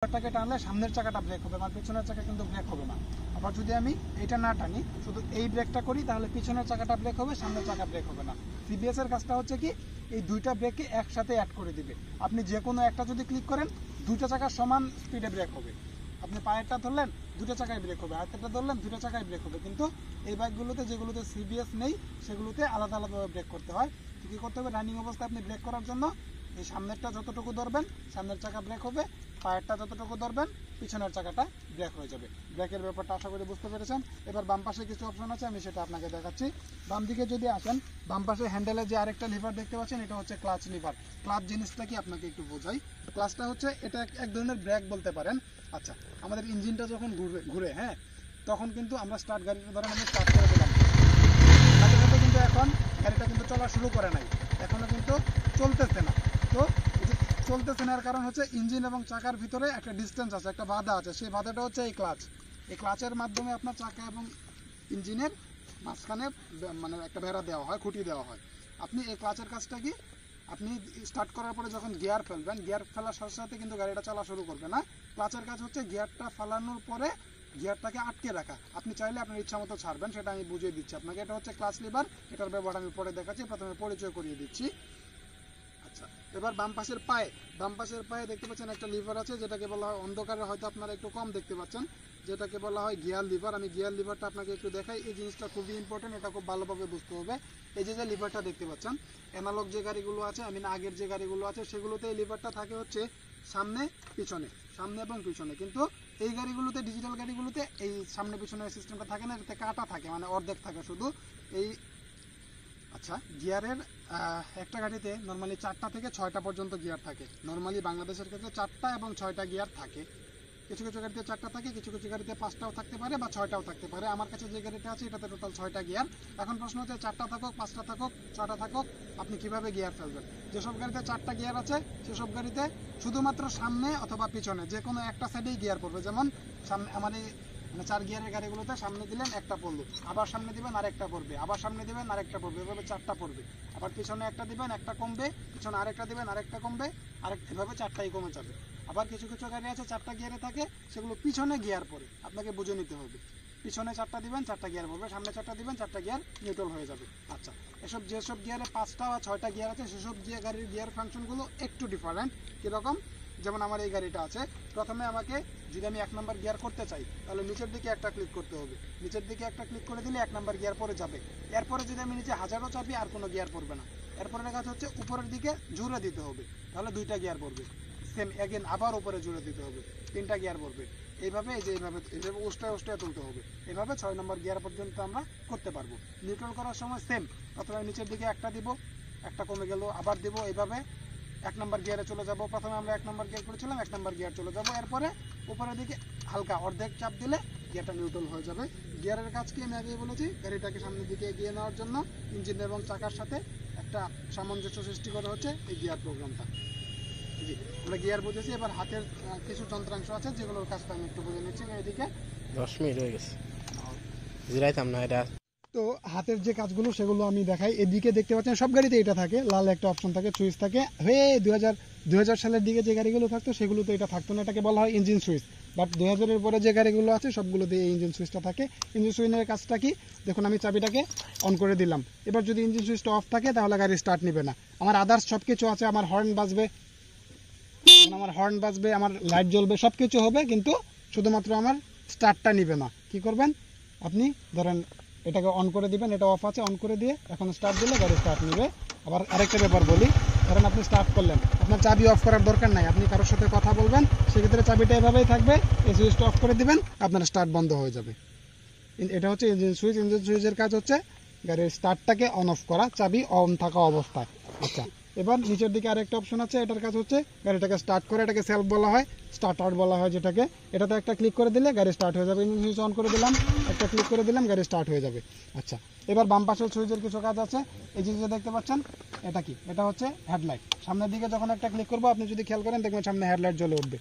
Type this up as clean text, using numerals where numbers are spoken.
টাকে টানলে সামনের চাকাটা ব্রেক হবে, আমার পিছনের চাকা কিন্তু ব্রেক হবে না। আবার যদি আমি এটা না টানি, শুধু এই ব্রেকটা করি, তাহলে পিছনের চাকাটা ব্রেক হবে, সামনের চাকা ব্রেক হবে না। সিবিএস এর কাজটা হচ্ছে কি, এই দুইটা ব্রেককে একসাথে অ্যাড করে দিবে। আপনি যে কোনো একটা যদি ক্লিক করেন, দুইটা চাকা সমান স্পিডে ব্রেক হবে। আপনি পায়েরটা ধরলেন, দুটো চাকায় ব্রেক হবে, হাতেরটা ধরলেন, দুটো চাকায় ব্রেক হবে। কিন্তু এই বাইকগুলোতে যেগুলোতে সিবিএস নেই, সেগুলোতে আলাদা আলাদাভাবে ব্রেক করতে হয়। তো কী করতে হবে, রানিং অবস্থায় আপনি ব্রেক করার জন্য এই সামনেরটা যতটুকু ধরবেন, সামনের চাকা ব্রেক হবে, পায়েরটা যতটুকু ধরবেন, পিছনের চাকাটা ব্রেক হয়ে যাবে। ব্রেকের ব্যাপারটা আশা করি বুঝতে পেরেছেন। এবার বাম পাশে কিছু অপশন আছে, আমি সেটা আপনাকে দেখাচ্ছি। বাম দিকে যদি আসেন, বাম পাশে হ্যান্ডেলে যে আরেকটা লিভার দেখতে পাচ্ছেন, এটা হচ্ছে ক্লাচ লিভার। ক্লাচ জিনিসটা কি আপনাকে একটু বোঝাই। ক্লাচটা হচ্ছে, এটা এক ধরনের ব্রেক বলতে পারেন। আচ্ছা, আমাদের ইঞ্জিনটা যখন ঘুরে হ্যাঁ, তখন কিন্তু আমরা স্টার্ট গাড়িটা ধরেন আমি স্টার্ট করে দিলাম, সাথে সাথে কিন্তু এখন গাড়িটা কিন্তু চলা শুরু করে নাই, এখনো কিন্তু চলতেছে না। তো চলতেছে না, এর কারণ হচ্ছে ইঞ্জিন এবং চাকার ভিতরে একটা ডিস্টেন্স আছে, একটা বাধা আছে। সেই বাধাটা হচ্ছে এই ক্লাচ। এই ক্লাচের মাধ্যমে আপনার চাকা এবং ইঞ্জিনের মাঝখানে মানে একটা বেড়া দেওয়া হয়, খুঁটি দেওয়া হয়। আপনি এই ক্লাচের কাজটা কি, আপনি স্টার্ট করার পরে যখন গিয়ার ফেলবেন, গিয়ার ফেলার সাথে সাথে কিন্তু গাড়িটা চলা শুরু করবে না। ক্লাচের কাজ হচ্ছে গিয়ারটা ফেলানোর পরে গিয়ারটাকে আটকে রাখা। আপনি চাইলে আপনার ইচ্ছা মতো ছাড়বেন, সেটা আমি বুঝিয়ে দিচ্ছি আপনাকে। এটা হচ্ছে ক্লাচ লিভার, এটার ব্যবহার আমি পরে দেখাচ্ছি, প্রথমে পরিচয় করিয়ে দিচ্ছি। আচ্ছা, এবার বাম পাশের পায়ে দেখতে পাচ্ছেন একটা লিভার আছে, যেটাকে বলা হয়, অন্ধকারে হয়তো আপনারা একটু কম দেখতে পাচ্ছেন, যেটাকে বলা হয় গিয়ার লিভার। আমি গিয়ার লিভারটা আপনাকে একটু দেখাই। এই জিনিসটা খুবই ইম্পর্টেন্ট, এটা খুব ভালোভাবে বুঝতে হবে। এই যে লিভারটা দেখতে পাচ্ছেন, অ্যানালগ যে গাড়িগুলো আছে, আগের যে গাড়িগুলো আছে, সেগুলোতে এই লিভারটা থাকে হচ্ছে সামনে এবং পিছনে। কিন্তু এই গাড়িগুলোতে, ডিজিটাল গাড়িগুলোতে এই সামনে পিছনের সিস্টেমটা থাকে না, এটাতে কাটা থাকে, মানে অর্ধেক থাকে শুধু এই। আচ্ছা, গিয়ারের একটা গাড়িতে নর্মালি 4টা থেকে 6টা পর্যন্ত গিয়ার থাকে। নর্মালি বাংলাদেশের ক্ষেত্রে 4টা এবং 6টা গিয়ার থাকে। কিছু কিছু গাড়িতে 4টা থাকে, কিছু কিছু গাড়িতে 5টাও থাকতে পারে বা 6টাও থাকতে পারে। আমার কাছে যে গাড়িটা আছে, এটাতে টোটাল 6টা গিয়ার। এখন প্রশ্ন হচ্ছে, 4টা থাকুক, 5টা থাকুক, 6টা থাকুক, আপনি কিভাবে গিয়ার ফেলবেন? যেসব গাড়িতে 4টা গিয়ার আছে, সেসব গাড়িতে শুধুমাত্র সামনে অথবা পিছনে যে কোনো একটা সাইডেই গিয়ার পড়বে। যেমন সামনে আমার এই 4 গিয়ারের গাড়িগুলোতে সামনে দিলেন একটা পড়লো, আবার সামনে দিবেন আরেকটা পড়বে, আবার সামনে দিবেন আরেকটা পড়বে, এভাবে 4টা পড়বে। আবার পিছনে একটা দিবেন, একটা কমবে, পিছনে আরেকটা দিবেন, আরেকটা কমবে, এভাবে 4টাই কমে যাবে। আবার কিছু কিছু গাড়ি আছে 4টা গিয়ারে থাকে, সেগুলো পিছনে গিয়ার পড়ে, আপনাকে বুঝে নিতে হবে। পিছনে 4টা দিবেন, 4টা গিয়ার পড়বে, সামনে 4টা দিবেন, 4টা গিয়ার নিউট্রাল হয়ে যাবে। আচ্ছা, যেসব গিয়ারে 5টা বা 6টা গিয়ার আছে, সেসব গাড়ির গিয়ার ফাংশনগুলো একটু ডিফারেন্ট। কীরকম? যেমন আমার এই গাড়িটা আছে, প্রথমে আমাকে যদি আমি 1 নম্বর গিয়ার করতে চাই, তাহলে নিচের দিকে একটা ক্লিক করতে হবে। নিচের দিকে একটা ক্লিক করে দিলে 1 নম্বর গিয়ার পরে যাবে। এরপরে যদি আমি নিচে হাজারও চাপি, আর কোনো গিয়ার পড়বে না। এরপরে কাজ হচ্ছে উপরের দিকে জুড়ে দিতে হবে, তাহলে 2টা গিয়ার পড়বে। সেম এগেন আবার উপরে জুড়ে দিতে হবে, 3টা গিয়ার পড়বে। এইভাবে এইভাবে উষ্টায় তুলতে হবে। এইভাবে 6 নম্বর গিয়ার পর্যন্ত আমরা করতে পারবো। নিউট্রাল করার সময় সেম, প্রথমে নিচের দিকে একটা দিব, একটা কমে গেল, আবার দিব, এইভাবে 1 নম্বর গিয়ারে চলে যাব। প্রথমে আমরা 1 নম্বর গিয়ার করেছিলাম, 1 নম্বর গিয়ার চলে যাব। এরপরে উপরের দিকে হালকা অর্ধেক চাপ দিলে গিয়ারটা নিউট্রাল হয়ে যাবে। গিয়ারের কাজ কি আমি আগেই বলেছি, গাড়িটাকে সামনের দিকে এগিয়ে নেওয়ার জন্য ইঞ্জিন এবং চাকার সাথে একটা সামঞ্জস্য সৃষ্টি করা হচ্ছে এই গিয়ার প্রোগ্রামটা। জি, আমরা গিয়ার বুঝেছি। এবার হাতের কিছু যন্ত্রাংশ আছে, যেগুলোর কাজটা আমি একটু বুঝে নিচ্ছি। এদিকে 10 মিনিট হয়ে গেছে, জিরাইতাম না এটা। তো হাতের যে কাজগুলো সেগুলো আমি দেখাই। এদিকে দেখতে পাচ্ছেন সব গাড়িতে এটা থাকে, লাল একটা অপশন থাকে, সুইচ থাকে। 2000 সালের দিকে যে গাড়িগুলো থাকতো, সেগুলোতে এটা থাকতো না, এটাকে বলা হয় ইঞ্জিন সুইচ। বাট 2000-এর পরে যে গাড়িগুলো আছে, সবগুলোতে এই ইঞ্জিন সুইচটা থাকে। ইঞ্জিন সুইচের কাজটা কি, দেখুন আমি চাবিটাকে অন করে দিলাম। এবার যদি ইঞ্জিন সুইচটা অফ থাকে, তাহলে গাড়ি স্টার্ট নেবে না। আমার আদার্স সব কিছু আছে, আমার হর্ন বাজবে, আমার লাইট জ্বলবে, সব কিছু হবে, কিন্তু শুধুমাত্র আমার স্টার্টটা নিবে না। কি করবেন আপনি, ধরেন এটাকে অন করে দিবেন, এটা অফ আছে, অন করে দিয়ে এখন স্টার্ট দিলে গাড়ি স্টার্ট নেবে। আবার আরেকটা ব্যাপার বলি, ধরেন আপনি স্টার্ট করলেন, আপনার চাবি অফ করার দরকার নাই, আপনি কারোর সাথে কথা বলবেন, সেক্ষেত্রে চাবিটা এভাবেই থাকবে, এই সুইচটা অফ করে দিবেন, আপনার স্টার্ট বন্ধ হয়ে যাবে। এটা হচ্ছে ইঞ্জিন সুইচ। ইঞ্জিন সুইচের কাজ হচ্ছে গাড়ির স্টার্টটাকে অন অফ করা, চাবি অন থাকা অবস্থায়। আচ্ছা, এবার নিচের দিকে আরেকটা অপশন আছে, এটার কাজ হচ্ছে গাড়িটাকে স্টার্ট করে, এটাকে সেলফ বলা হয়, স্টার্টার বলা হয় যেটাকে। এটাতে একটা ক্লিক করে দিলে গাড়ি স্টার্ট হয়ে যাবে। ইঞ্জিন সুইচ অন করে দিলাম, একটা ক্লিক করে দিলাম, গাড়ি স্টার্ট হয়ে যাবে। আচ্ছা, এবার বাম পাশের সুইচের কিছু কাজ আছে। এই জিনিসটা দেখতে পাচ্ছেন, এটা কি, এটা হচ্ছে হেডলাইট। সামনের দিকে যখন একটা ক্লিক করবো, আপনি যদি খেয়াল করেন, দেখবেন সামনে হেডলাইট জ্বলে উঠবে।